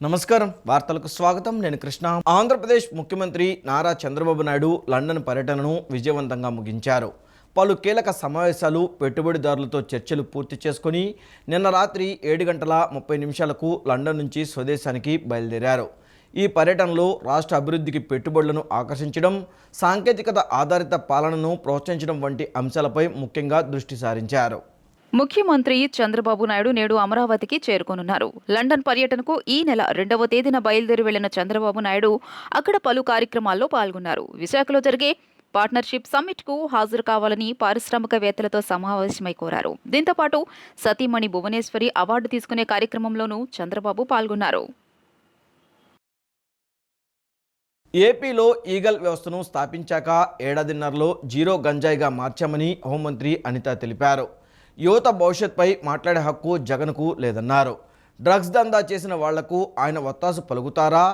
నమస్కారం వార్తలకు స్వాగతం నేను కృష్ణ ఆంధ్రప్రదేశ్ ముఖ్యమంత్రి నారా చంద్రబాబు నాయుడు లండన్ పర్యటనను విజయవంతంగా ముగించారు పలు కీలక సమావేశాలు పెట్టుబడిదారులతో చర్చలు పూర్తి చేసుకొని నిన్న రాత్రి 7:30 లండన్ నుంచి స్వదేశానికి బయలుదేరారు ఈ పర్యటనలో రాష్ట్ర అభివృద్ధికి పెట్టుబడులను ఆకర్షించడం సాంకేతికత ఆధారిత పాలనను ప్రోత్సహించడం వంటి అంశాలపై ముఖ్యంగా దృష్టి సారించారు ముఖ్యమంత్రి చంద్రబాబు నాయుడు నేడు అమరావతికి చేరుకోనున్నారు. లండన్ పర్యటనకు ఈ నెల 2వ తేదీన బయలుదేరి వెళ్లిన చంద్రబాబు నాయుడు అక్కడ పలు కార్యక్రమాల్లో పాల్గొన్నారు. విశాఖలో జరిగే పార్ట్నర్షిప్ సమ్మిట్కు హాజరు కావాలని పారిశ్రామికవేత్తలతో సమావేశమై కోరారు. దీంతో పాటు సతీమణి భువనేశ్వరి అవార్డు తీసుకునే కార్యక్రమంలోనూ చంద్రబాబు పాల్గొన్నారు. ఏపీలో ఈగల్ వ్యవస్థను స్థాపించాక ఏడాదిన్నరలో జీరో గంజాయిగా మార్చామని హోంమంత్రి అనిత తెలిపారు. యువత భవిష్యత్పై మాట్లాడే హక్కు జగన్కు లేదన్నారు. డ్రగ్స్ దందా చేసిన వాళ్లకు ఆయన వత్తాసు పలుకుతారా?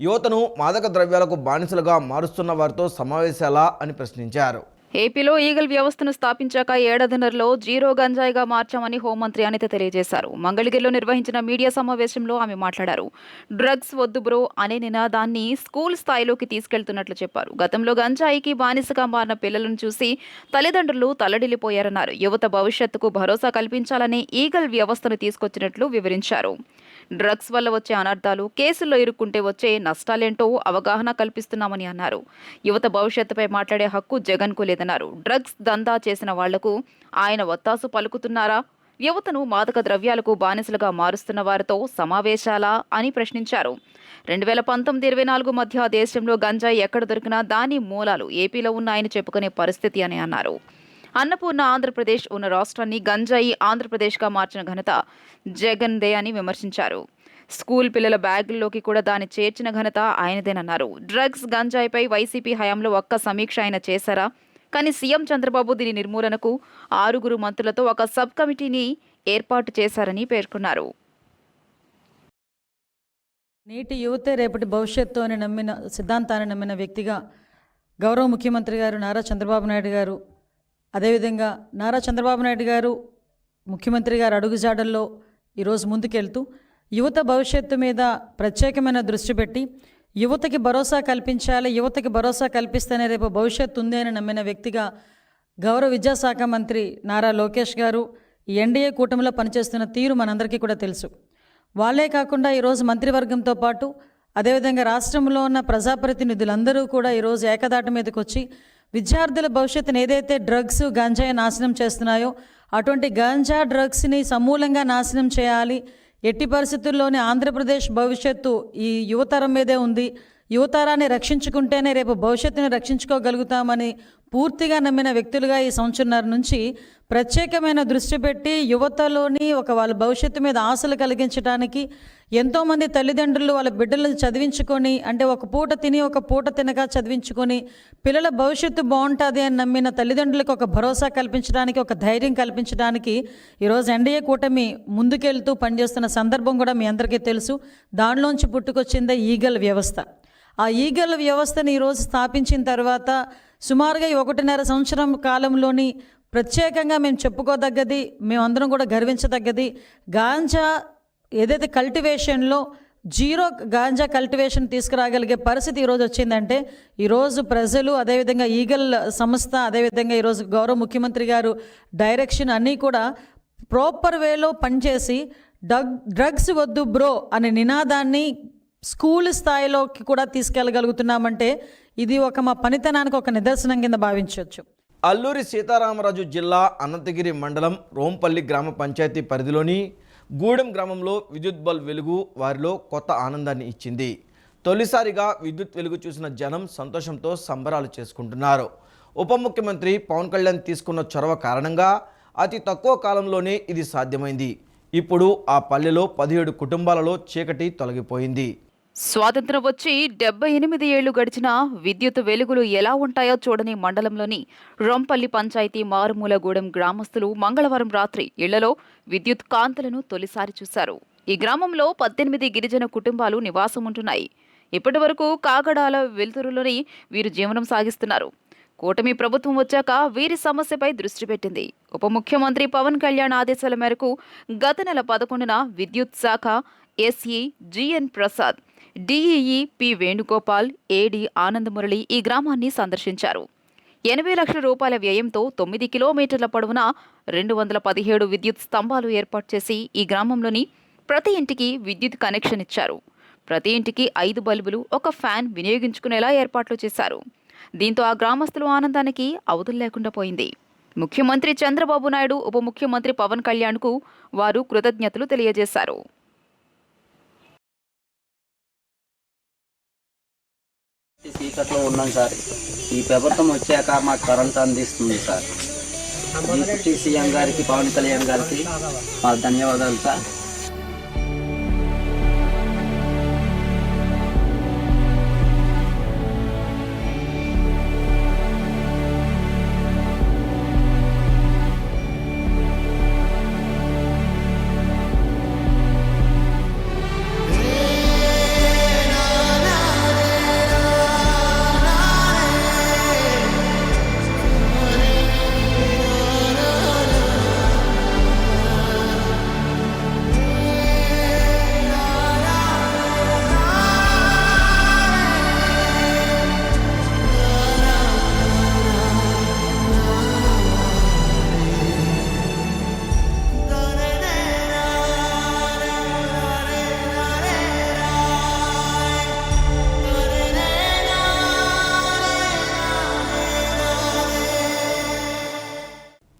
యువతను మాదక ద్రవ్యాలకు బానిసలుగా మారుస్తున్న వారితో సమావేశాలా అని ప్రశ్నించారు. ఏపీలో ఈగల్ వ్యవస్థను స్థాపించాక ఏడాదిన్నరలో జీరో గంజాయిగా మార్చామని హోంమంత్రి అనిత తెలియజేశారు. మంగళగిరిలో నిర్వహించిన మీడియా సమావేశంలో ఆమె మాట్లాడారు. డ్రగ్స్ వద్దు బ్రో అనే నినాదాన్ని స్కూల్ స్థాయిలోకి తీసుకెళ్తున్నట్లు చెప్పారు. గతంలో గంజాయికి బానిసగా మారిన పిల్లలను చూసి తల్లిదండ్రులు తల్లడిల్లిపోయారన్నారు. యువత భవిష్యత్తుకు భరోసా కల్పించాలని ఈగల్ వ్యవస్థను తీసుకొచ్చినట్లు వివరించారు. డ్రగ్స్ వల్ల వచ్చే అనర్థాలు, కేసుల్లో ఇరుక్కుంటే వచ్చే నష్టాలేంటో అవగాహన కల్పిస్తున్నామని అన్నారు. యువత భవిష్యత్తుపై మాట్లాడే హక్కు జగన్కు లేదన్నారు. డ్రగ్స్ దందా చేసిన వాళ్లకు ఆయన వత్తాసు పలుకుతున్నారా? యువతను మాదక ద్రవ్యాలకు బానిసలుగా మారుస్తున్న వారితో సమావేశాలా అని ప్రశ్నించారు. 2019-24 మధ్య దేశంలో గంజాయి ఎక్కడ దొరికినా దాని మూలాలు ఏపీలో ఉన్నాయని చెప్పుకునే పరిస్థితి అని అన్నారు. అన్నపూర్ణ ఆంధ్రప్రదేశ్ ఉన్న రాష్ట్రాన్ని గంజాయి ఆంధ్రప్రదేశ్గా మార్చిన ఘనత జగన్దే అని విమర్శించారు. స్కూల్ పిల్లల బ్యాగుల్లోకి కూడా దాన్ని చేర్చిన ఘనత ఆయనదేనన్నారు. డ్రగ్స్ గంజాయిపై వైసీపీ హయాంలో ఒక్క సమీక్ష ఆయన చేశారా? కానీ సీఎం చంద్రబాబు దీని నిర్మూలనకు 6 మంత్రులతో ఒక సబ్ కమిటీని ఏర్పాటు చేశారని పేర్కొన్నారు. నేటి యువతే రేపటి భవిష్యత్తు అని నమ్మిన సిద్ధాంతాన్ని నమ్మిన వ్యక్తిగా గౌరవ ముఖ్యమంత్రి గారు నారా చంద్రబాబు నాయుడు గారు, అదేవిధంగా నారా చంద్రబాబు నాయుడు గారు ముఖ్యమంత్రి గారు అడుగుజాడల్లో ఈరోజు ముందుకెళ్తూ యువత భవిష్యత్తు మీద ప్రత్యేకమైన దృష్టి పెట్టి యువతకి భరోసా కల్పించాలి, యువతకి భరోసా కల్పిస్తేనే రేపు భవిష్యత్తు ఉంది అని నమ్మిన వ్యక్తిగా గౌరవ విద్యాశాఖ మంత్రి నారా లోకేష్ గారు ఎన్డీఏ కూటమిలో పనిచేస్తున్న తీరు మనందరికీ కూడా తెలుసు. వాళ్ళే కాకుండా ఈరోజు మంత్రివర్గంతో పాటు అదేవిధంగా రాష్ట్రంలో ఉన్న ప్రజాప్రతినిధులందరూ కూడా ఈరోజు ఏకదాటి మీదకి వచ్చి విద్యార్థుల భవిష్యత్తును ఏదైతే డ్రగ్స్ గంజాయి నాశనం చేస్తున్నాయో అటువంటి గంజా డ్రగ్స్ని సమూలంగా నాశనం చేయాలి, ఎట్టి పరిస్థితుల్లోనే ఆంధ్రప్రదేశ్ భవిష్యత్తు ఈ యువతరం మీదే ఉంది, యువతరాన్ని రక్షించుకుంటేనే రేపు భవిష్యత్తుని రక్షించుకోగలుగుతామని పూర్తిగా నమ్మిన వ్యక్తులుగా ఈ సంవత్సరంన్నర నుంచి ప్రత్యేకమైన దృష్టి పెట్టి యువతలోని వాళ్ళ భవిష్యత్తు మీద ఆశలు కలిగించడానికి ఎంతోమంది తల్లిదండ్రులు వాళ్ళ బిడ్డలను చదివించుకొని, అంటే ఒక పూట తిని ఒక పూట తినగా చదివించుకొని పిల్లల భవిష్యత్తు బాగుంటుంది అని నమ్మిన తల్లిదండ్రులకు ఒక భరోసా కల్పించడానికి, ఒక ధైర్యం కల్పించడానికి ఈరోజు ఎన్డీఏ కూటమి ముందుకెళ్తూ పనిచేస్తున్న సందర్భం కూడా మీ అందరికీ తెలుసు. దానిలోంచి పుట్టుకొచ్చిందే ఈగల్ వ్యవస్థ. ఆ ఈగల్ వ్యవస్థని ఈరోజు స్థాపించిన తర్వాత సుమారుగా 1.5 సంవత్సరం కాలంలోని ప్రత్యేకంగా మేము చెప్పుకోదగ్గది, మేమందరం కూడా గర్వించదగ్గది, గాంజా ఏదైతే కల్టివేషన్లో జీరో గాంజా కల్టివేషన్ తీసుకురాగలిగే పరిస్థితి ఈరోజు వచ్చిందంటే ఈరోజు ప్రజలు, అదేవిధంగా ఈగల్ సంస్థ, అదేవిధంగా ఈరోజు గౌరవ ముఖ్యమంత్రి గారు డైరెక్షన్ అన్నీ కూడా ప్రాపర్ వేలో పనిచేసి డ్రగ్స్ వద్దు బ్రో అనే నినాదాన్ని స్కూల్ స్థాయిలోకి కూడా తీసుకెళ్ళగలుగుతున్నామంటే ఇది మా పనితనానికి ఒక నిదర్శనం కింద భావించవచ్చు. అల్లూరి సీతారామరాజు జిల్లా అనంతగిరి మండలం రోంపల్లి గ్రామ పంచాయతీ పరిధిలోని గూడెం గ్రామంలో విద్యుత్ బల్బ్ వెలుగు వారిలో కొత్త ఆనందాన్ని ఇచ్చింది. తొలిసారిగా విద్యుత్ వెలుగు చూసిన జనం సంతోషంతో సంబరాలు చేసుకుంటున్నారు. ఉప ముఖ్యమంత్రి పవన్ కళ్యాణ్ తీసుకున్న చొరవ కారణంగా అతి తక్కువ కాలంలోనే ఇది సాధ్యమైంది. ఇప్పుడు ఆ పల్లెలో 17 కుటుంబాలలో చీకటి తొలగిపోయింది. స్వాతంత్రం వచ్చి 78 ఏళ్లు గడిచినా విద్యుత్ వెలుగులు ఎలా ఉంటాయో చూడని మండలంలోని రొంపల్లి పంచాయతీ మారుమూలగూడెం గ్రామస్తులు మంగళవారం రాత్రి ఇళ్లలో విద్యుత్ కాంతులను తొలిసారి చూశారు. ఈ గ్రామంలో 18 గిరిజన కుటుంబాలు నివాసం ఉంటున్నాయి. ఇప్పటి వరకు కాగడాల వెలుతురులోని వీరు జీవనం సాగిస్తున్నారు. కూటమి ప్రభుత్వం వచ్చాక వీరి సమస్యపై దృష్టి పెట్టింది. ఉప ముఖ్యమంత్రి పవన్ కళ్యాణ్ ఆదేశాల మేరకు గత నెల 11న విద్యుత్ శాఖ SE GN Prasad, DEE P Venugopal, AD Anandamurali ఈ గ్రామాన్ని సందర్శించారు. 80 లక్షల రూపాయల వ్యయంతో 9 కిలోమీటర్ల పొడవున 217 విద్యుత్ స్తంభాలు ఏర్పాటు చేసి ఈ గ్రామంలోని ప్రతి ఇంటికి విద్యుత్ కనెక్షన్ ఇచ్చారు. ప్రతి ఇంటికి 5 బల్బులు, 1 ఫ్యాన్ వినియోగించుకునేలా ఏర్పాట్లు చేశారు. దీంతో ఆ గ్రామస్తులు ఆనందానికి అవధులు లేకుండా పోయింది. ముఖ్యమంత్రి చంద్రబాబు నాయుడు, ఉప ముఖ్యమంత్రి పవన్ కళ్యాణ్కు వారు కృతజ్ఞతలు తెలియజేశారు. చీకట్లో ఉన్నాం సార్. ఈ ప్రభుత్వం వచ్చాక మాకు కరెంట్ అందిస్తుంది సార్. డిప్యూటీ సీఎం గారికి, పవన్ కళ్యాణ్ గారికి మా ధన్యవాదాలు సార్.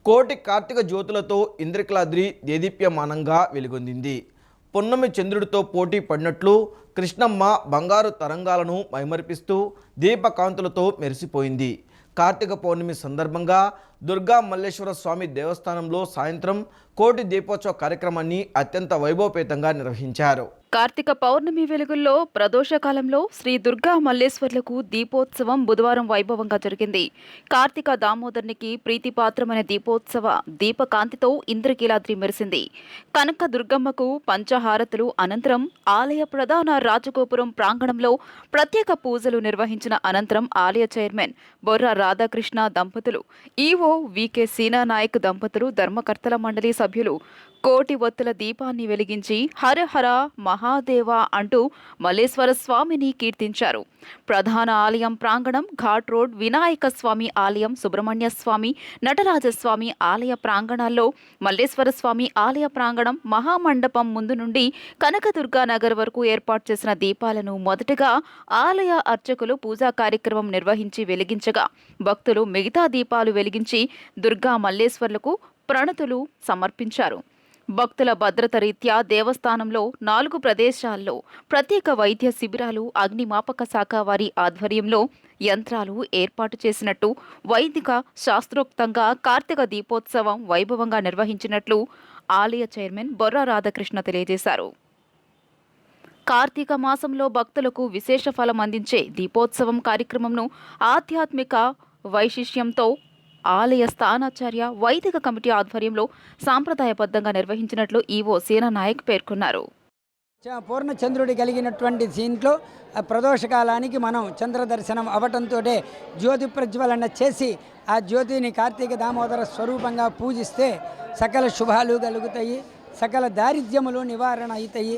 కోటి కార్తీక జ్యోతులతో ఇంద్రకీలాద్రి దేదీప్యమానంగా వెలుగొందింది. పున్నమి చంద్రుడితో పోటీ పడినట్లు కృష్ణమ్మ బంగారు తరంగాలను మైమరిపిస్తూ దీపకాంతులతో మెరిసిపోయింది. కార్తీక పౌర్ణమి సందర్భంగా దుర్గా మల్లేశ్వర స్వామి దేవస్థానంలో సాయంత్రం కోటి దీపోత్సవ కార్యక్రమాన్ని అత్యంత వైభవపేతంగా నిర్వహించారు. కార్తీక పౌర్ణమి వెలుగుల్లో ప్రదోషకాలంలో శ్రీ దుర్గా మల్లేశ్వర్లకు దీపోత్సవం బుధవారం వైభవంగా జరిగింది. కార్తీక దామోదరునికి ప్రీతిపాత్రమైన దీపోత్సవ దీపకాంతితో ఇంద్రకీలాద్రి మెరిసింది. కనక దుర్గమ్మకు పంచహారతులు అనంతరం ఆలయ ప్రధాన రాజగోపురం ప్రాంగణంలో ప్రత్యేక పూజలు నిర్వహించిన అనంతరం ఆలయ చైర్మన్ బొర్రా రాధాకృష్ణ దంపతులు, ఈవో వికే సీనా నాయక్ దంపతులు, ధర్మకర్తల మండలి సభ్యులు కోటి ఒత్తుల దీపాన్ని వెలిగించి హర హర మహాదేవ అంటూ మల్లేశ్వర స్వామిని కీర్తించారు. ప్రధాన ఆలయం ప్రాంగణం, ఘాట్ రోడ్, వినాయక స్వామి ఆలయం, సుబ్రహ్మణ్య స్వామి, నటరాజస్వామి ఆలయ ప్రాంగణాల్లో, మల్లేశ్వర స్వామి ఆలయ ప్రాంగణం, మహామండపం ముందు నుండి కనకదుర్గా నగర్ వరకు ఏర్పాటు చేసిన దీపాలను మొదటగా ఆలయ అర్చకులు పూజా కార్యక్రమం నిర్వహించి వెలిగించగా, భక్తులు మిగతా దీపాలు వెలిగించి దుర్గా మల్లేశ్వర్లకు ప్రణతులు సమర్పించారు. భక్తుల భద్రత రీత్యా దేవస్థానంలో 4 ప్రదేశాల్లో ప్రత్యేక వైద్య శిబిరాలు, అగ్నిమాపక శాఖ వారి ఆధ్వర్యంలో యంత్రాలు ఏర్పాటు చేసినట్టు, వైదిక శాస్త్రోక్తంగా కార్తీక దీపోత్సవం వైభవంగా నిర్వహించినట్లు ఆలయ చైర్మన్ బొర్రా రాధాకృష్ణ తెలియజేశారు. కార్తీక మాసంలో భక్తులకు విశేష ఫలం అందించే దీపోత్సవం కార్యక్రమంను ఆధ్యాత్మిక వైశిష్యంతో ఆలయ స్థానాచార్య వైదిక కమిటీ ఆధ్వర్యంలో సాంప్రదాయబద్ధంగా నిర్వహించినట్లు ఈవో సీనా నాయక్ పేర్కొన్నారు. పూర్ణ చంద్రుడి కలిగినటువంటి దీంట్లో ప్రదోషకాలానికి మనం చంద్ర దర్శనం అవటంతో జ్యోతి ప్రజ్వలన చేసి ఆ జ్యోతిని కార్తీక దామోదర స్వరూపంగా పూజిస్తే సకల శుభాలు కలుగుతాయి, సకల దారిద్ర్యములు నివారణ అవుతాయి,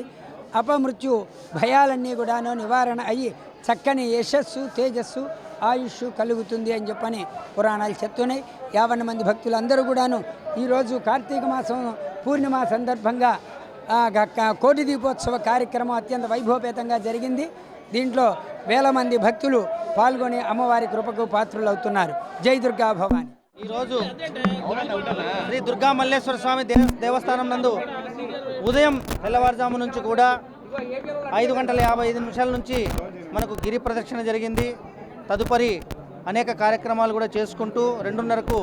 అపమృత్యు భయాలన్నీ కూడాను నివారణ అయ్యి చక్కని యశస్సు, తేజస్సు, ఆయుష్ కలుగుతుంది అని చెప్పని పురాణాలు చెప్తున్నాయి. 50 మంది భక్తులందరూ కూడాను ఈరోజు కార్తీక మాసం పూర్ణిమ సందర్భంగా కోటి దీపోత్సవ కార్యక్రమం అత్యంత వైభవపేతంగా జరిగింది. దీంట్లో వేల మంది భక్తులు పాల్గొని అమ్మవారి కృపకు పాత్రులు అవుతున్నారు. జై దుర్గా భవాని. ఈరోజు శ్రీ దుర్గా మల్లేశ్వర స్వామి దేవస్థానం నందు ఉదయం తెల్లవారుజాము నుంచి కూడా 5:55 నుంచి మనకు గిరి ప్రదక్షిణ జరిగింది. తదుపరి అనేక కార్యక్రమాలు కూడా చేసుకుంటూ 2:30కు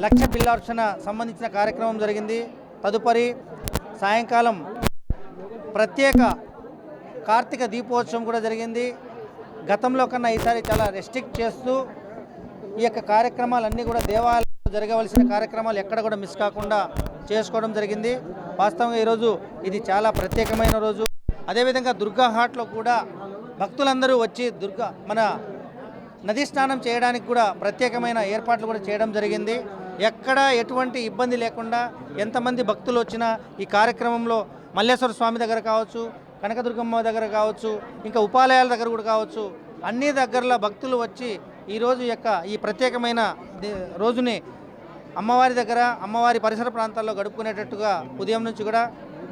లక్ష బిల్లార్చన సంబంధించిన కార్యక్రమం జరిగింది. తదుపరి సాయంకాలం ప్రత్యేక కార్తీక దీపోత్సవం కూడా జరిగింది. గతంలో కన్నా ఈసారి చాలా రెస్ట్రిక్ట్ చేస్తూ ఈ యొక్క కార్యక్రమాలన్నీ కూడా దేవాలయంలో జరగవలసిన కార్యక్రమాలు ఎక్కడ కూడా మిస్ కాకుండా చేసుకోవడం జరిగింది. వాస్తవంగా ఈరోజు ఇది చాలా ప్రత్యేకమైన రోజు. అదేవిధంగా దుర్గా ఘాట్లో కూడా భక్తులందరూ వచ్చి మన నదీ స్నానం చేయడానికి కూడా ప్రత్యేకమైన ఏర్పాట్లు కూడా చేయడం జరిగింది. ఎక్కడ ఎటువంటి ఇబ్బంది లేకుండా ఎంతమంది భక్తులు వచ్చినా ఈ కార్యక్రమంలో మల్లేశ్వర స్వామి దగ్గర కావచ్చు, కనకదుర్గమ్మ దగ్గర కావచ్చు, ఇంకా ఉపాలయాల దగ్గర కూడా కావచ్చు, అన్ని దగ్గరలో భక్తులు వచ్చి ఈరోజు ఈ ప్రత్యేకమైన రోజుని అమ్మవారి దగ్గర, అమ్మవారి పరిసర ప్రాంతాల్లో గడుపుకునేటట్టుగా ఉదయం నుంచి కూడా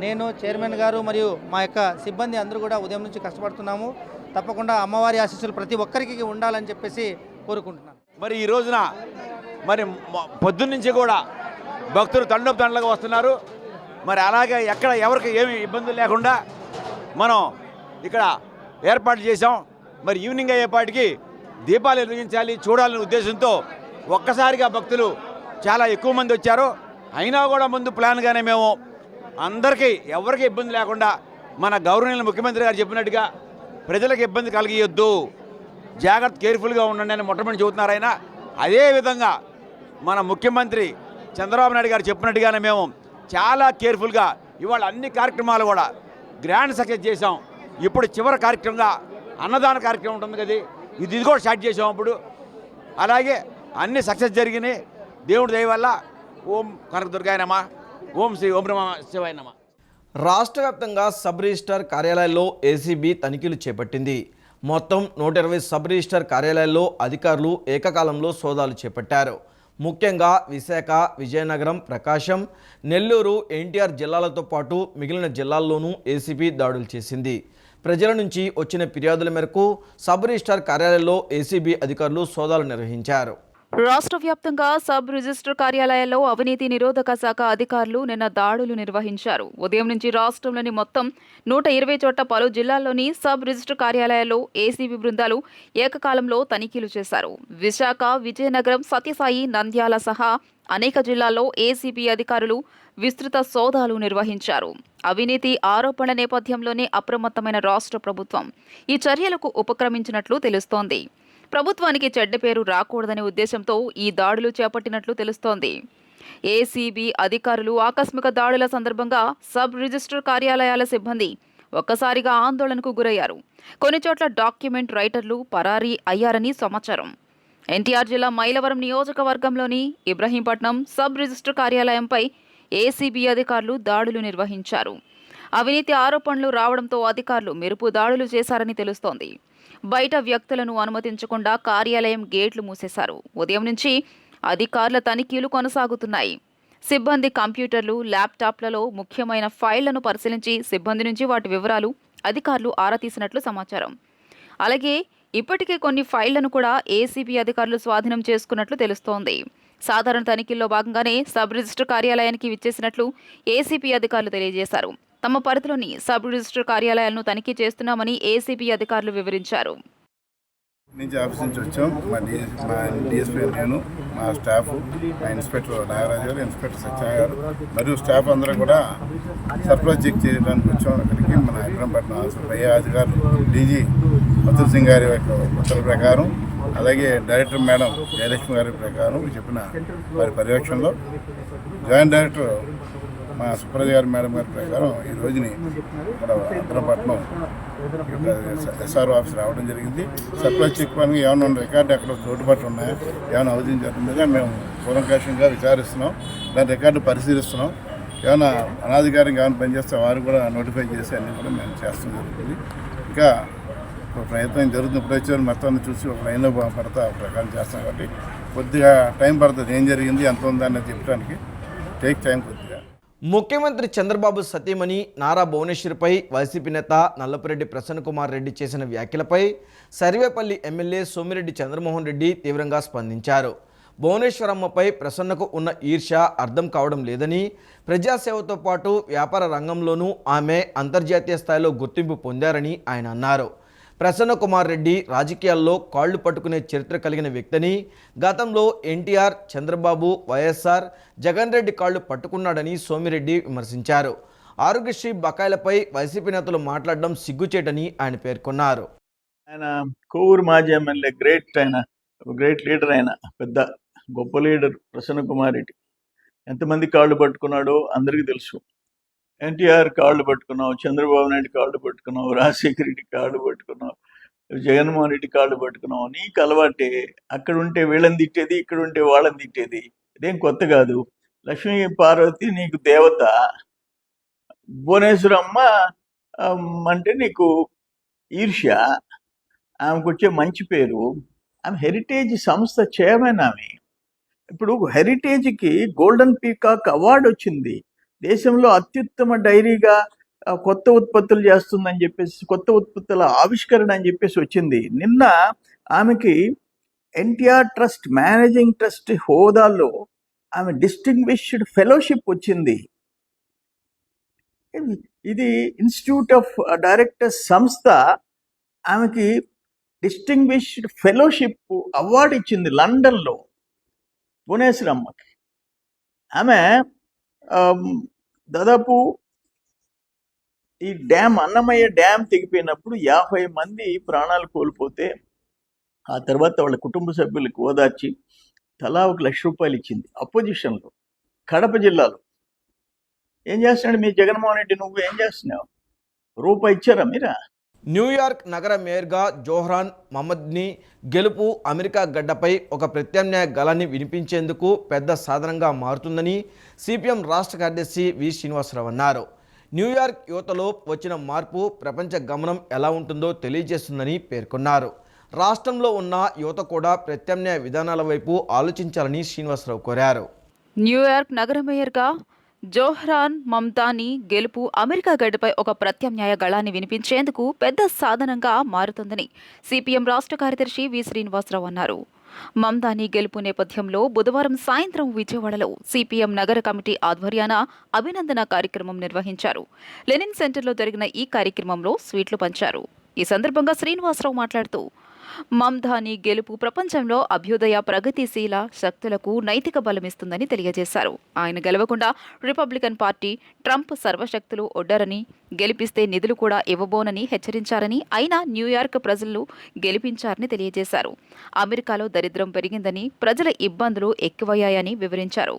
నేను, చైర్మన్ గారు మరియు మా సిబ్బంది అందరూ కూడా ఉదయం నుంచి కష్టపడుతున్నాము. తప్పకుండా అమ్మవారి ఆశీస్సులు ప్రతి ఒక్కరికి ఉండాలని చెప్పేసి కోరుకుంటున్నాను. మరి ఈ రోజున మరి పొద్దున్నుంచి కూడా భక్తులు తండలుగా వస్తున్నారు. మరి అలాగే ఎక్కడ ఎవరికి ఏమి ఇబ్బందులు లేకుండా మనం ఇక్కడ ఏర్పాటు చేసాం. మరి ఈవినింగ్ అయ్యేపాటికి దీపాలు వెలిగించాలి చూడాలనే ఉద్దేశంతో ఒక్కసారిగా భక్తులు చాలా ఎక్కువ మంది వచ్చారు. అయినా కూడా ముందు ప్లాన్గానే మేము అందరికీ ఎవరికి ఇబ్బంది లేకుండా మన గౌరవనీయుల ముఖ్యమంత్రి గారు చెప్పినట్టుగా ప్రజలకు ఇబ్బంది కలిగియొద్దు, జాగ్రత్త కేర్ఫుల్గా ఉండండి అని మొట్టమొదటి చెబుతున్నారు ఆయన. అదేవిధంగా మన ముఖ్యమంత్రి చంద్రబాబు నాయుడు గారు చెప్పినట్టుగానే మేము చాలా కేర్ఫుల్గా ఇవాళ అన్ని కార్యక్రమాలు కూడా గ్రాండ్ సక్సెస్ చేసాం. ఇప్పుడు చివరి కార్యక్రమంగా అన్నదాన కార్యక్రమం ఉంటుంది కదా, ఇది కూడా స్టార్ట్ చేసాం. అప్పుడు అలాగే అన్ని సక్సెస్ జరిగినాయి దేవుడి దయ వల్ల. ఓం కనకదుర్గాయ నమ, ఓం శ్రీ ఓం నమ శివాయ నమ. రాష్ట్ర వ్యాప్తంగా సబ్ రిజిస్టార్ కార్యాలయాల్లో ఏసీబీ తనిఖీలు చేపట్టింది. మొత్తం 120 సబ్ రిజిస్టార్ కార్యాలయాల్లో అధికారులు ఏకకాలంలో సోదాలు చేపట్టారు. ముఖ్యంగా విశాఖ, విజయనగరం, ప్రకాశం, నెల్లూరు, ఎన్టీఆర్ జిల్లాలతో పాటు మిగిలిన జిల్లాల్లోనూ ఏసీబీ దాడులు చేసింది. ప్రజల నుంచి వచ్చిన ఫిర్యాదుల మేరకు సబ్ రిజిస్టార్ కార్యాలయాల్లో ఏసీబీ అధికారులు సోదాలు నిర్వహించారు. రాష్ట్ర వ్యాప్తంగా సబ్ రిజిస్టర్ కార్యాలయాల్లో అవినీతి నిరోధక శాఖ అధికారులు నిన్న దాడులు నిర్వహించారు. ఉదయం నుంచి రాష్ట్రంలోని మొత్తం 120 చోట్ల పలు జిల్లాల్లోని సబ్ రిజిస్టర్ కార్యాలయాల్లో ఏసీబీ బృందాలు ఏకకాలంలో తనిఖీలు చేశారు. విశాఖ, విజయనగరం, సత్యసాయి, నంద్యాల సహా అనేక జిల్లాల్లో ఏసీబీ అధికారులు విస్తృత సోదాలు నిర్వహించారు. అవినీతి ఆరోపణల నేపథ్యంలోనే అప్రమత్తమైన రాష్ట్ర ప్రభుత్వం ఈ చర్యలకు ఉపక్రమించినట్లు తెలుస్తోంది. ప్రభుత్వానికి చెడ్డ పేరు రాకూడదనే ఉద్దేశంతో ఈ దాడులు చేపట్టినట్లు తెలుస్తోంది. ఏసీబీ అధికారులు ఆకస్మిక దాడుల సందర్భంగా సబ్ రిజిస్టర్ కార్యాలయాల సిబ్బంది ఒక్కసారిగా ఆందోళనకు గురయ్యారు. కొన్ని చోట్ల డాక్యుమెంట్ రైటర్లు పరారీ అయ్యారని సమాచారం. ఎన్టీఆర్ జిల్లా మైలవరం నియోజకవర్గంలోని ఇబ్రహీంపట్నం సబ్ రిజిస్టర్ కార్యాలయంపై ఏసీబీ అధికారులు దాడులు నిర్వహించారు. అవినీతి ఆరోపణలు రావడంతో అధికారులు మెరుపు దాడులు చేశారని తెలుస్తోంది. బయట వ్యక్తులను అనుమతించకుండా కార్యాలయం గేట్లు మూసేశారు. ఉదయం నుంచి అధికారుల తనిఖీలు కొనసాగుతున్నాయి. సిబ్బంది కంప్యూటర్లు, ల్యాప్టాప్లలో ముఖ్యమైన ఫైళ్లను పరిశీలించి సిబ్బంది నుంచి వాటి వివరాలు అధికారులు ఆరా తీసినట్లు సమాచారం. అలాగే ఇప్పటికే కొన్ని ఫైళ్లను కూడా ఏసీబీ అధికారులు స్వాధీనం చేసుకున్నట్లు తెలుస్తోంది. సాధారణ తనిఖీల్లో భాగంగానే సబ్ రిజిస్టర్ కార్యాలయానికి విచ్చేసినట్లు ఏసీబీ అధికారులు తెలియజేశారు. తమ పరిధిలోని సబ్ రిజిస్టర్ కార్యాలయాలను తనిఖీ చేస్తున్నామని ఏసీబీ అధికారులు వివరించారు. నుంచి ఆఫీస్ నుంచి వచ్చాం. మా డిఎస్పీ నేను, మా స్టాఫ్, మా ఇన్స్పెక్టర్ నాగరాజు గారు, ఇన్స్పెక్టర్ సత్యనారాయణ గారు మరియు స్టాఫ్ అందరూ కూడా సర్ప్రైజ్ చెక్ చేయడానికి వచ్చాం. అక్కడికి మన ఇబ్రహీంపట్నం పై అధికారులు డీజీ అతుల్ సింగ్ గారి యొక్క ఉత్తర్వుల ప్రకారం, అలాగే డైరెక్టర్ మేడం జయలక్ష్మి గారి ప్రకారం చెప్పిన వారి పర్యవేక్షణలో జాయింట్ డైరెక్టర్ మా సుప్రజ గారి మేడం గారి ప్రకారం ఈ రోజుని ఇక్కడ ఇబ్రహీంపట్నం ఎస్ఆర్ఓ ఆఫీస్ రావడం జరిగింది. సర్ప్రైజ్ చెక్ పని ఏమైనా రికార్డు ఎక్కడ లోటుబాట్లు ఉన్నాయా, ఏమైనా అవధి జరుగుతుందా మేము కూలంకషంగా విచారిస్తున్నాం. దాని రికార్డు పరిశీలిస్తున్నాం. ఏమైనా అనాధికారంగా ఏమైనా పనిచేస్తే వారు కూడా నోటిఫై చేసి అన్నీ కూడా మేము చేస్తాం జరుగుతుంది. ఇంకా ప్రయత్నం జరుగుతుంది. ఇప్పుడు మొత్తాన్ని చూసి ఒక లైన్లో పడతా ఒక ప్రకారం చేస్తాం. కాబట్టి కొద్దిగా టైం పడుతుంది. ఏం జరిగింది, ఎంత ఉందని చెప్పడానికి టేక్ టైం కొద్దిగా. ముఖ్యమంత్రి చంద్రబాబు సతీమణి నారా భువనేశ్వరిపై వైసీపీ నేత నల్లపురెడ్డి ప్రసన్నకుమార్ రెడ్డి చేసిన వ్యాఖ్యలపై సర్వేపల్లి ఎమ్మెల్యే సోమిరెడ్డి చంద్రమోహన్ రెడ్డి తీవ్రంగా స్పందించారు. భువనేశ్వరమ్మపై ప్రసన్నకు ఉన్న ఈర్ష్య అర్థం కావడం లేదని, ప్రజాసేవతో పాటు వ్యాపార రంగంలోనూ ఆమె అంతర్జాతీయ స్థాయిలో గుర్తింపు పొందారని ఆయన అన్నారు. ప్రసన్నకుమార్ రెడ్డి రాజకీయాల్లో కాళ్లు పట్టుకునే చరిత్ర కలిగిన వ్యక్తిని, గతంలో ఎన్టీఆర్, చంద్రబాబు, వైఎస్ఆర్, జగన్ రెడ్డి కాళ్లు పట్టుకున్నాడని సోమిరెడ్డి విమర్శించారు. ఆరోగ్యశ్రీ బకాయిలపై వైసీపీ నేతలు మాట్లాడడం సిగ్గుచేటని ఆయన పేర్కొన్నారు. ఆయన కోవూరు మాజీ ఎమ్మెల్యే, గ్రేట్ లీడర్, ఆయన పెద్ద గొప్ప లీడర్ ప్రసన్నకుమార్ రెడ్డి. ఎంతమంది కాళ్ళు పట్టుకున్నాడో అందరికీ తెలుసు. ఎన్టీఆర్ కాళ్ళు పట్టుకున్నావు, చంద్రబాబు నాయుడు కాళ్ళు పట్టుకున్నావు, రాజశేఖర రెడ్డి కాళ్ళు పట్టుకున్నావు, జగన్మోహన్ రెడ్డి కాళ్ళు పట్టుకున్నావు. నీకు అలవాటే. అక్కడ ఉంటే వీళ్ళని తిట్టేది, ఇక్కడ ఉంటే వాళ్ళని తిట్టేది. ఇదేం కొత్త కాదు. లక్ష్మీ పార్వతి నీకు దేవత. భువనేశ్వరమ్మ అంటే నీకు ఈర్ష్య, ఆమెకు వచ్చే మంచి పేరు. ఆమె హెరిటేజ్ సంస్థ చైర్మన్. ఆమె ఇప్పుడు హెరిటేజ్కి గోల్డెన్ పీకాక్ అవార్డు వచ్చింది. దేశంలో అత్యుత్తమ డైరీగా కొత్త ఉత్పత్తులు చేస్తుందని చెప్పేసి, కొత్త ఉత్పత్తుల ఆవిష్కరణ అని చెప్పేసి వచ్చింది. నిన్న ఆమెకి ఎన్టీఆర్ ట్రస్ట్ మేనేజింగ్ ట్రస్ట్ హోదాలో ఆమె డిస్టింగ్విష్డ్ ఫెలోషిప్ వచ్చింది. ఇది ఇన్స్టిట్యూట్ ఆఫ్ డైరెక్టర్స్ సంస్థ ఆమెకి డిస్టింగ్విష్డ్ ఫెలోషిప్ అవార్డు ఇచ్చింది లండన్లో భువనేశ్వరమ్మకి. ఆమె దాదాపు ఈ డ్యామ్, అన్నమయ్య డ్యామ్ తెగిపోయినప్పుడు 50 మంది ప్రాణాలు కోల్పోతే ఆ తర్వాత వాళ్ళ కుటుంబ సభ్యులకు ఓదార్చి తలా 1 లక్ష రూపాయలు ఇచ్చింది అపోజిషన్లో, కడప జిల్లాలో. ఏం చేస్తున్నాడు మీ జగన్మోహన్ రెడ్డి? నువ్వు ఏం చేస్తున్నావు? రూపాయి ఇచ్చారా మీరా? న్యూయార్క్ నగర మేయర్గా జోహ్రాన్ మహమ్మద్ని గెలుపు అమెరికా గడ్డపై ఒక ప్రత్యామ్నాయ గళాన్ని వినిపించేందుకు పెద్ద సాధనంగా మారుతుందని సిపిఎం రాష్ట్ర కార్యదర్శి వి శ్రీనివాసరావు అన్నారు. న్యూయార్క్ యువతలో వచ్చిన మార్పు ప్రపంచ గమనం ఎలా ఉంటుందో తెలియజేస్తుందని పేర్కొన్నారు. రాష్ట్రంలో ఉన్న యువత కూడా ప్రత్యామ్నాయ విధానాల వైపు ఆలోచించాలని శ్రీనివాసరావు కోరారు. న్యూయార్క్ నగర మేయర్గా జోహ్రాన్ మమ్దానీ గెలుపు అమెరికా గడ్డపై ఒక ప్రత్యామ్నాయ గళాన్ని వినిపించేందుకు పెద్ద సాధనంగా మారుతుందని సిపిఎం రాష్ట్ర కార్యదర్శి వి శ్రీనివాసరావు అన్నారు. మమ్దానీ గెలుపు నేపథ్యంలో బుధవారం సాయంత్రం విజయవాడలో సిపిఎం నగర కమిటీ ఆధ్వర్యాన అభినందన కార్యక్రమం నిర్వహించారు. లెనిన్ సెంటర్లో జరిగిన ఈ కార్యక్రమంలో స్వీట్లు పంచారు. ఈ సందర్భంగా శ్రీనివాసరావు మాట్లాడుతూ మమ్దానీ గెలుపు ప్రపంచంలో అభ్యుదయ ప్రగతిశీల శక్తులకు నైతిక బలమిస్తుందని తెలియజేశారు. ఆయన గెలవకుండా రిపబ్లికన్ పార్టీ, ట్రంప్ సర్వశక్తులు ఒడ్డరని, గెలిపిస్తే నిధులు కూడా ఇవ్వబోనని హెచ్చరించారని, అయినా న్యూయార్క్ ప్రజలు గెలిపించారని తెలియజేశారు. అమెరికాలో దరిద్రం పెరిగిందని, ప్రజల ఇబ్బందులు ఎక్కువయ్యాయని వివరించారు.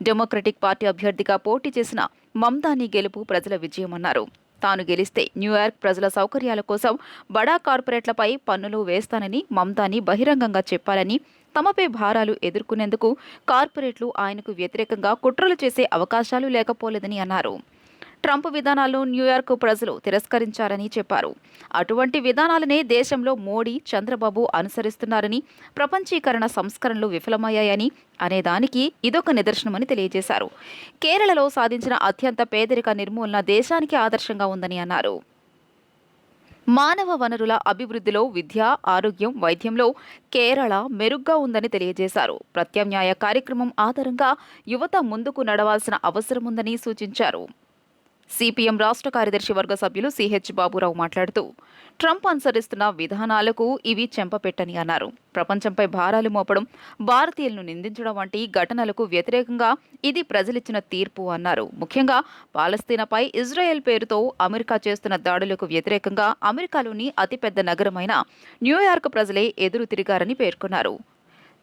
డెమోక్రటిక్ పార్టీ అభ్యర్థిగా పోటీ చేసిన మమ్దానీ గెలుపు ప్రజల విజయమన్నారు. తాను గెలిస్తే న్యూయార్క్ ప్రజల సౌకర్యాల కోసం బడా కార్పొరేట్లపై పన్నులు వేస్తానని మమ్దానీ బహిరంగంగా చెప్పాలని, తమపై భారాలు ఎదుర్కొనేందుకు కార్పొరేట్లు ఆయనకు వ్యతిరేకంగా కుట్రలు చేసే అవకాశాలు లేకపోలేదని అన్నారు. ట్రంప్ విధానాలను న్యూయార్క్ ప్రజలు తిరస్కరించారని చెప్పారు. అటువంటి విధానాలనే దేశంలో మోడీ, చంద్రబాబు అనుసరిస్తున్నారని, ప్రపంచీకరణ సంస్కరణలు విఫలమయ్యాయని అనేదానికి ఇదొక నిదర్శనమని తెలియజేశారు. కేరళలో సాధించిన అత్యంత పేదరిక నిర్మూలన దేశానికి ఆదర్శంగా ఉందని అన్నారు. మానవ వనరుల అభివృద్ధిలో విద్య, ఆరోగ్యం, వైద్యంలో కేరళ మెరుగ్గా ఉందని తెలియజేశారు. ప్రత్యామ్నాయ కార్యక్రమం ఆధారంగా యువత ముందుకు నడవాల్సిన అవసరముందని సూచించారు. సిపిఎం రాష్ట్ర కార్యదర్శి వర్గ సభ్యులు సిహెచ్ బాబురావు మాట్లాడుతూ ట్రంప్ అనుసరిస్తున్న విధానాలకు ఇవి చెంపపెట్టని అన్నారు. ప్రపంచంపై భారాలు మోపడం, భారతీయులను నిందించడం వంటి ఘటనలకు వ్యతిరేకంగా ఇది ప్రజలిచ్చిన తీర్పు అన్నారు. ముఖ్యంగా పాలస్తీనాపై ఇజ్రాయెల్ పేరుతో అమెరికా చేస్తున్న దాడులకు వ్యతిరేకంగా అమెరికాలోని అతిపెద్ద నగరమైన న్యూయార్క్ ప్రజలే ఎదురు తిరిగారని పేర్కొన్నారు.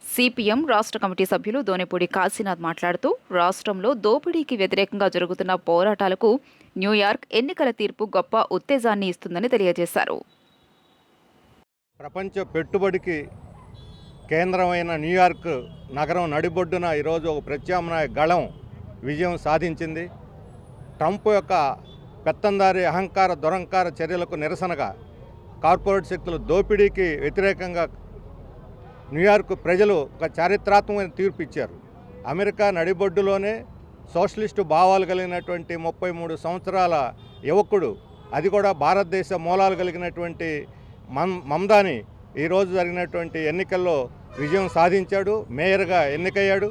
సిపిఎం రాష్ట్ర కమిటీ సభ్యులు దోనెపూడి కాశీనాథ్ మాట్లాడుతూ రాష్ట్రంలో దోపిడీకి వ్యతిరేకంగా జరుగుతున్న పోరాటాలకు న్యూయార్క్ ఎన్నికల తీర్పు గొప్ప ఉత్తేజాన్ని ఇస్తుందని తెలియజేశారు. ప్రపంచ పెట్టుబడికి కేంద్రమైన న్యూయార్క్ నగరం నడిబొడ్డున ఈరోజు ఒక ప్రత్యామ్నాయ గళం విజయం సాధించింది. ట్రంప్ యొక్క పెత్తందారి అహంకార దురంకార చర్యలకు నిరసనగా, కార్పొరేట్ శక్తుల దోపిడీకి వ్యతిరేకంగా న్యూయార్క్ ప్రజలు ఒక చారిత్రాత్మకమైన తీర్పు ఇచ్చారు. అమెరికా నడిబొడ్డులోనే సోషలిస్టు భావాలు కలిగినటువంటి 33 సంవత్సరాల యువకుడు, అది కూడా భారతదేశ మూలాలు కలిగినటువంటి మమ్దానీ ఈరోజు జరిగినటువంటి ఎన్నికల్లో విజయం సాధించాడు. మేయర్గా ఎన్నికయ్యాడు.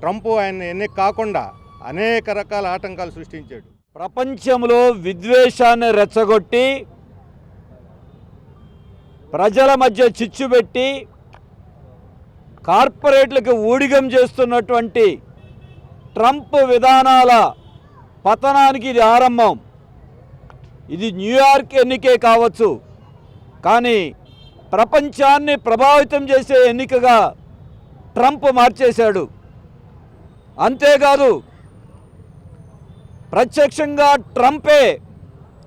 ట్రంప్ ఆయన ఎన్నిక కాకుండా అనేక రకాల ఆటంకాలు సృష్టించాడు. ప్రపంచంలో విద్వేషాన్ని రెచ్చగొట్టి, ప్రజల మధ్య చిచ్చు పెట్టి, కార్పొరేట్లకు ఊడిగం చేస్తున్నటువంటి ట్రంప్ విధానాల పతనానికి ఇది ఆరంభం. ఇది న్యూయార్క్ ఎన్నికే కావచ్చు, కానీ ప్రపంచాన్ని ప్రభావితం చేసే ఎన్నికగా ట్రంప్ మార్చేశాడు. అంతేకాదు, ప్రత్యక్షంగా ట్రంపే,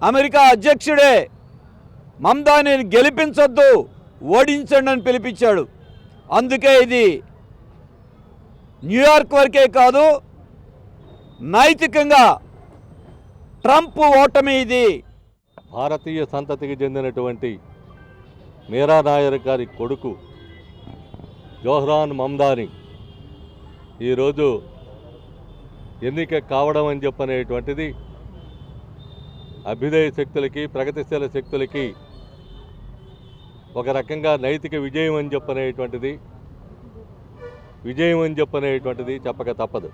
అమెరికా అధ్యక్షుడే మమ్దానీని గెలిపించొద్దు, ఓడించండి అని పిలిపించాడు. అందుకే ఇది న్యూయార్క్ వరకే కాదు, నైతికంగా ట్రంప్ ఓటమి ఇది. భారతీయ సంతతికి చెందినటువంటి మీరా నాయర్ గారి కొడుకు జోహ్రాన్ మమ్దాని ఈరోజు ఎన్నిక కావడం అని చెప్పనేటువంటిది అభ్యుదయ శక్తులకి, ప్రగతిశీల శక్తులకి ఒక రకంగా నైతిక విజయం అని చెప్పనేటువంటిది చెప్పక తప్పదు.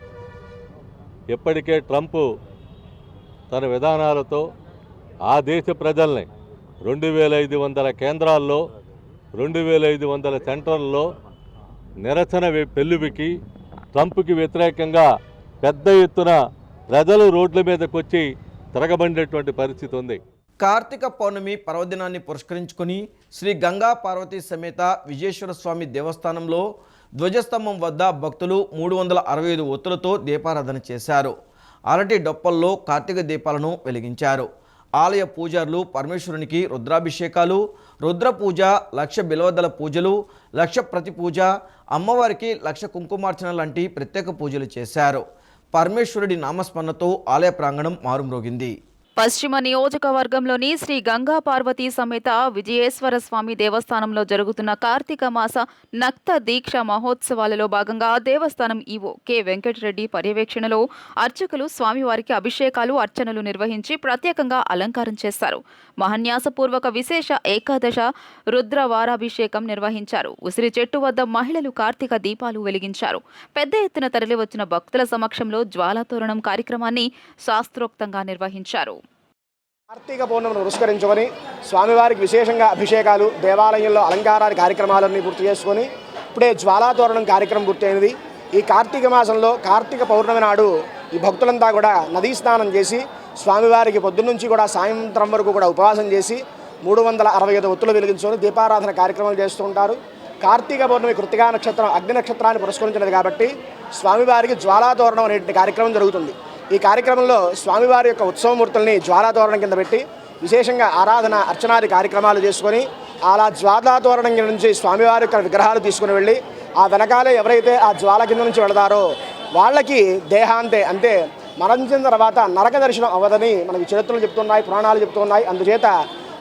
ఎప్పటికే ట్రంప్ తన విధానాలతో ఆ దేశ ప్రజల్ని 2500 కేంద్రాల్లో 2500 సెంటర్లలో నిరసన పెల్లుబికి ట్రంప్కి వ్యతిరేకంగా పెద్ద ఎత్తున ప్రజలు రోడ్ల మీదకి వచ్చి తిరగబడినటువంటి పరిస్థితి ఉంది. కార్తీక పౌర్ణమి పర్వదినాన్ని పురస్కరించుకుని శ్రీ గంగా పార్వతీ సమేత విజయేశ్వర స్వామి దేవస్థానంలో ధ్వజస్తంభం వద్ద భక్తులు 365 ఒత్తులతో దీపారాధన చేశారు. అరటి డొప్పల్లో కార్తీక దీపాలను వెలిగించారు. ఆలయ పూజారులు పరమేశ్వరునికి రుద్రాభిషేకాలు, రుద్ర పూజ, 1,00,000 బిల్వదళ పూజలు, 1,00,000 ప్రతి పూజ, అమ్మవారికి 1,00,000 కుంకుమార్చన లాంటి ప్రత్యేక పూజలు చేశారు. పరమేశ్వరుడి నామస్మరణతో ఆలయ ప్రాంగణం మారుమ్రోగింది. పశ్చిమ నియోజకవర్గంలోని శ్రీ గంగా పార్వతీ సమేత విజయేశ్వర స్వామి దేవస్థానంలో జరుగుతున్న కార్తీక మాస నక్త దీక్ష మహోత్సవాలలో భాగంగా దేవస్థానం ఈవో కె వెంకటరెడ్డి పర్యవేక్షణలో అర్చకులు స్వామివారికి అభిషేకాలు, అర్చనలు నిర్వహించి ప్రత్యేకంగా అలంకారం చేశారు. మహాన్యాసపూర్వక విశేష ఏకాదశ రుద్రవారాభిషేకం నిర్వహించారు. ఉసిరి చెట్టు వద్ద మహిళలు కార్తీక దీపాలు వెలిగించారు. పెద్ద ఎత్తున తరలివచ్చిన భక్తుల సమక్షంలో జ్వాలాతోరణం కార్యక్రమాన్ని శాస్త్రోక్తంగా నిర్వహించారు. కార్తీక పౌర్ణమిని పురస్కరించుకొని స్వామివారికి విశేషంగా అభిషేకాలు, దేవాలయంలో అలంకారాల కార్యక్రమాలన్నీ పూర్తి చేసుకొని ఇప్పుడే జ్వాలాతోరణం కార్యక్రమం పూర్తయినది. ఈ కార్తీక మాసంలో కార్తీక పౌర్ణమి నాడు ఈ భక్తులంతా కూడా నదీ స్నానం చేసి స్వామివారికి పొద్దున్నుంచి కూడా సాయంత్రం వరకు కూడా ఉపవాసం చేసి 365 ఒత్తులు వెలిగించుకొని దీపారాధన కార్యక్రమాలు చేస్తూ ఉంటారు. కార్తీక పౌర్ణమి కృత్తికా నక్షత్రం అగ్ని నక్షత్రాన్ని పురస్కరించినది కాబట్టి స్వామివారికి జ్వాలాతోరణం అనే కార్యక్రమం జరుగుతుంది. ఈ కార్యక్రమంలో స్వామివారి యొక్క ఉత్సవమూర్తుల్ని జ్వాలాతోరణం కింద పెట్టి విశేషంగా ఆరాధన, అర్చనాది కార్యక్రమాలు చేసుకొని అలా జ్వాలాతోరణం కింద నుంచి స్వామివారి యొక్క విగ్రహాలు తీసుకుని వెళ్ళి ఆ వెనకాలే ఎవరైతే ఆ జ్వాల కింద నుంచి వెళతారో వాళ్ళకి దేహాంతే అంటే మరణించిన తర్వాత నరక దర్శనం అవ్వదని మనకి చరిత్రలు చెప్తున్నాయి, పురాణాలు చెప్తున్నాయి. అందుచేత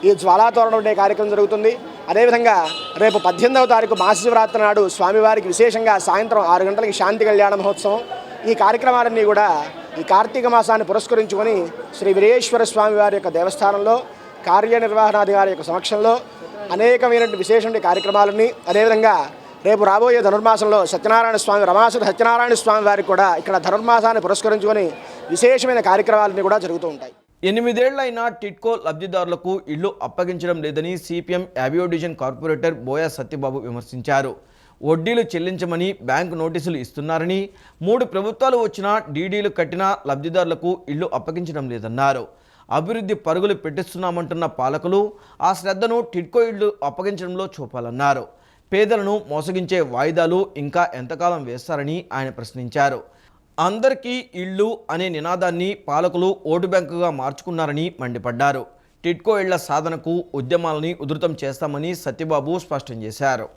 ఈ జ్వాలాతోరణం అనే కార్యక్రమం జరుగుతుంది. అదేవిధంగా రేపు 18వ తారీఖు మహాశివరాత్రి నాడు స్వామివారికి విశేషంగా సాయంత్రం 6 గంటలకి శాంతి కళ్యాణ మహోత్సవం. ఈ కార్యక్రమాలన్నీ కూడా ఈ కార్తీక మాసాన్ని పురస్కరించుకొని శ్రీ వీరేశ్వర స్వామి వారి యొక్క దేవస్థానంలో కార్యనిర్వహణాధికారి యొక్క సమక్షంలో అనేకమైన విశేషమైన కార్యక్రమాలన్నీ, అదేవిధంగా రేపు రాబోయే ధనుర్మాసంలో సత్యనారాయణ స్వామి, రమాసుర సత్యనారాయణ స్వామి వారికి కూడా ఇక్కడ ధనుర్మాసాన్ని పురస్కరించుకొని విశేషమైన కార్యక్రమాలన్నీ కూడా జరుగుతూ ఉంటాయి. 8 ఏళ్లైనా టిట్కో లబ్ధిదారులకు ఇళ్లు అప్పగించడం లేదని సిపిఎం 50వ డివిజన్ కార్పొరేటర్ బోయా సత్యబాబు విమర్శించారు. వడ్డీలు చెల్లించమని బ్యాంకు నోటీసులు ఇస్తున్నారని, 3 ప్రభుత్వాలు వచ్చినా డీడీలు కట్టినా లబ్ధిదారులకు ఇళ్లు అప్పగించడం లేదన్నారు. అభివృద్ధి పరుగులు పెట్టిస్తున్నామంటున్న పాలకులు ఆ శ్రద్ధను టిట్కో ఇళ్లు అప్పగించడంలో చూపాలన్నారు. పేదలను మోసగించే వాయిదాలు ఇంకా ఎంతకాలం వేస్తారని ఆయన ప్రశ్నించారు. అందరికీ ఇళ్ళు అనే నినాదాన్ని పాలకులు ఓటు బ్యాంకుగా మార్చుకున్నారని మండిపడ్డారు. టిట్కో ఇళ్ల సాధనకు ఉద్యమాలని ఉధృతం చేస్తామని సత్యబాబు స్పష్టం చేశారు.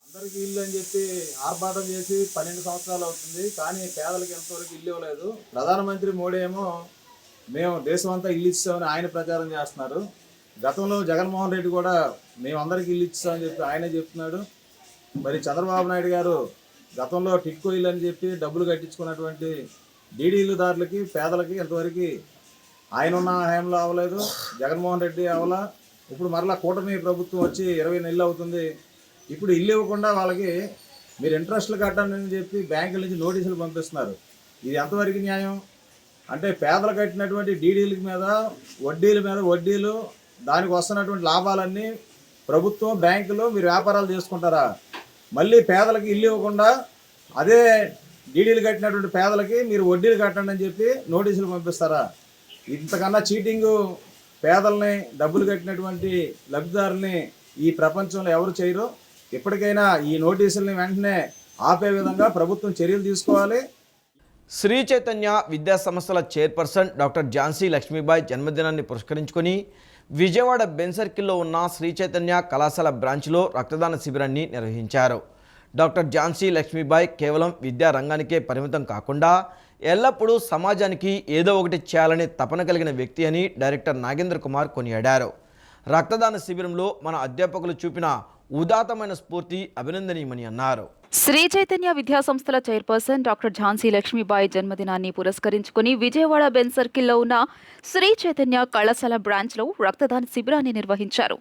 అందరికీ ఇల్లు అని చెప్పి ఆర్భాటం చేసి 12 సంవత్సరాలు అవుతుంది, కానీ పేదలకు ఎంతవరకు ఇల్లు ఇవ్వలేదు. ప్రధానమంత్రి మోడీ ఏమో మేము దేశం అంతా ఇల్లు ఇచ్చామని ఆయన ప్రచారం చేస్తున్నారు. గతంలో జగన్మోహన్ రెడ్డి కూడా మేము అందరికీ ఇల్లు ఇచ్చామని చెప్పి ఆయనే చెప్తున్నాడు. మరి చంద్రబాబు నాయుడు గారు గతంలో టిట్కో ఇల్లు అని చెప్పి డబ్బులు కట్టించుకున్నటువంటి డీడీలుదారులకి, పేదలకి ఎంతవరకు ఆయన ఉన్న హయాంలో అవ్వలేదు, జగన్మోహన్ రెడ్డి అవ్వలా. ఇప్పుడు మరలా కూటమి ప్రభుత్వం వచ్చి 20 నెలలు అవుతుంది. ఇప్పుడు ఇల్లు ఇవ్వకుండా వాళ్ళకి మీరు ఇంట్రెస్ట్లు కట్టండి అని చెప్పి బ్యాంకుల నుంచి నోటీసులు పంపిస్తున్నారు. ఇది ఎంతవరకు న్యాయం? అంటే పేదలు కట్టినటువంటి డీడీల మీద వడ్డీలు, దానికి వస్తున్నటువంటి లాభాలన్నీ ప్రభుత్వం, బ్యాంకులు మీరు వ్యాపారాలు చేసుకుంటారా? మళ్ళీ పేదలకి ఇల్లు ఇవ్వకుండా అదే డీడీలు కట్టినటువంటి పేదలకి మీరు వడ్డీలు కట్టండి అని చెప్పి నోటీసులు పంపిస్తారా? ఇంతకన్నా చీటింగు పేదల్ని, డబ్బులు కట్టినటువంటి లబ్ధిదారుల్ని ఈ ప్రపంచంలో ఎవరు చేయరు. ఇప్పటికైనా ఈ నోటీసుల్ని వెంటనే ఆపే విధంగా ప్రభుత్వం చర్యలు తీసుకోవాలి. శ్రీ చైతన్య విద్యా సంస్థల చైర్పర్సన్ డాక్టర్ ఝాన్సీ లక్ష్మీబాయి జన్మదినాన్ని పురస్కరించుకొని విజయవాడ బెన్ సర్కిల్లో ఉన్న శ్రీ చైతన్య కళాశాల బ్రాంచ్లో రక్తదాన శిబిరాన్ని నిర్వహించారు. డాక్టర్ ఝాన్సీ లక్ష్మీబాయి కేవలం విద్యా రంగానికే పరిమితం కాకుండా ఎల్లప్పుడూ సమాజానికి ఏదో ఒకటి చేయాలనే తపన కలిగిన వ్యక్తి అని డైరెక్టర్ నాగేంద్ర కుమార్ కొనియాడారు. రక్తదాన శిబిరంలో మన అధ్యాపకులు చూపిన ఉదాత్తమైన స్ఫూర్తి అభినందనీయమని అన్నారు. శ్రీ చైతన్య విద్యాసంస్థల చైర్పర్సన్ డాక్టర్ ఝాన్సీ లక్ష్మీబాయి జన్మదినాన్ని పురస్కరించుకుని విజయవాడ బెన్ సర్కిల్లో ఉన్న శ్రీ చైతన్య కళాశాల బ్రాంచ్లో రక్తదాన శిబిరాన్ని నిర్వహించారు.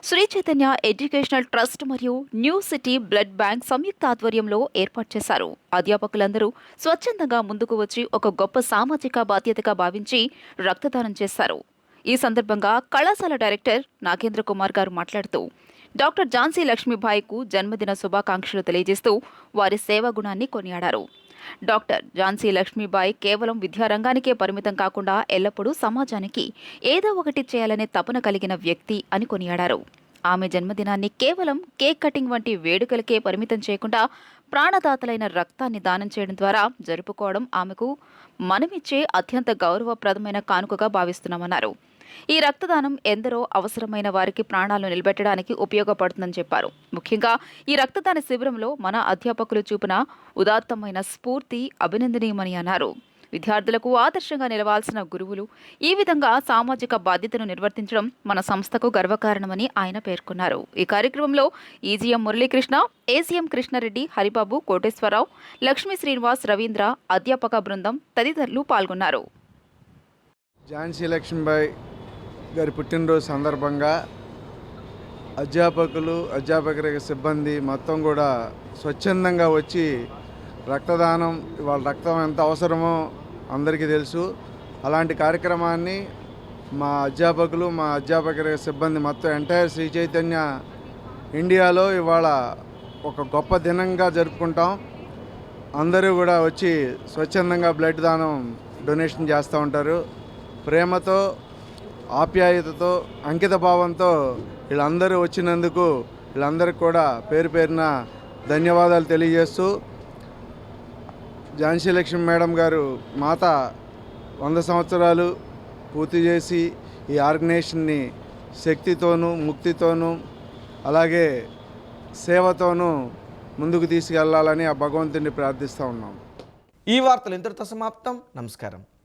శ్రీ చైతన్య ఎడ్యుకేషనల్ ట్రస్ట్ మరియు న్యూ సిటీ బ్లడ్ బ్యాంక్ సంయుక్త ఆధ్వర్యంలో ఏర్పాటు చేశారు. అధ్యాపకులందరూ స్వచ్ఛందంగా ముందుకు వచ్చి ఒక గొప్ప సామాజిక బాధ్యతగా భావించి రక్తదానం చేశారు. ఈ సందర్భంగా కళాశాల డైరెక్టర్ నాగేంద్ర కుమార్ గారు మాట్లాడుతూ డాక్టర్ ఝాన్సీ లక్ష్మీబాయికు జన్మదిన శుభాకాంక్షలు తెలియజేస్తూ వారి సేవా గుణాన్ని కొనియాడారు. డాక్టర్ ఝాన్సీ లక్ష్మీబాయి కేవలం విద్యారంగానికే పరిమితం కాకుండా ఎల్లప్పుడూ సమాజానికి ఏదో ఒకటి చేయాలనే తపన కలిగిన వ్యక్తి అని కొనియాడారు. ఆమె జన్మదినాన్ని కేవలం కేక్ కటింగ్ వంటి వేడుకలకే పరిమితం చేయకుండా ప్రాణదాతలైన రక్తాన్ని దానం చేయడం ద్వారా జరుపుకోవడం ఆమెకు మనమిచ్చే అత్యంత గౌరవప్రదమైన కానుకగా భావిస్తున్నామన్నారు. ఈ రక్తదానం ఎందరో అవసరమైన వారికి ప్రాణాలను నిలబెట్టడానికి ఉపయోగపడుతుందని చెప్పారు. ముఖ్యంగా ఈ రక్తదాన శిబిరంలో మన అధ్యాపకులు చూపిన ఉదాత్తమైన స్ఫూర్తి అభినందనీయమని అన్నారు. విద్యార్థులకు ఆదర్శంగా నిలవాల్సిన గురువులు ఈ విధంగా సామాజిక బాధ్యతను నిర్వర్తించడం మన సంస్థకు గర్వకారణమని ఆయన పేర్కొన్నారు. ఈ కార్యక్రమంలో ఈజీఎం మురళీకృష్ణ, ఏసీఎం కృష్ణారెడ్డి, హరిబాబు, కోటేశ్వరరావు, లక్ష్మీ శ్రీనివాస్, రవీంద్ర, అధ్యాపక బృందం తదితరులు పాల్గొన్నారు. ఝాన్సీ లక్ష్మీబాయి గారి పుట్టినరోజు సందర్భంగా అధ్యాపకులు, అధ్యాపకుల సిబ్బంది మొత్తం కూడా స్వచ్ఛందంగా వచ్చి రక్తదానం, వాళ్ళ రక్తం ఎంత అవసరమో అందరికీ తెలుసు. అలాంటి కార్యక్రమాన్ని మా అధ్యాపకులు, మా అధ్యాపకుల సిబ్బంది మొత్తం ఎంటైర్ శ్రీ చైతన్య ఇండియాలో ఇవాళ ఒక గొప్ప దినంగా జరుపుకుంటాం. అందరూ కూడా వచ్చి స్వచ్ఛందంగా బ్లడ్ దానం డొనేషన్ చేస్తూ ఉంటారు. ప్రేమతో, ఆప్యాయతతో, అంకిత భావంతో వీళ్ళందరూ వచ్చినందుకు వీళ్ళందరికీ కూడా పేరు పేరున ధన్యవాదాలు తెలియజేస్తూ, ఝాన్సీ లక్ష్మి మేడం గారు మాత 100 సంవత్సరాలు పూర్తి చేసి ఈ ఆర్గనైజేషన్ని శక్తితోనూ, ముక్తితోనూ, అలాగే సేవతోనూ ముందుకు తీసుకెళ్లాలని ఆ భగవంతుని ప్రార్థిస్తూ ఉన్నాం. ఈ వార్తలు ఇంతటితో సమాప్తం. నమస్కారం.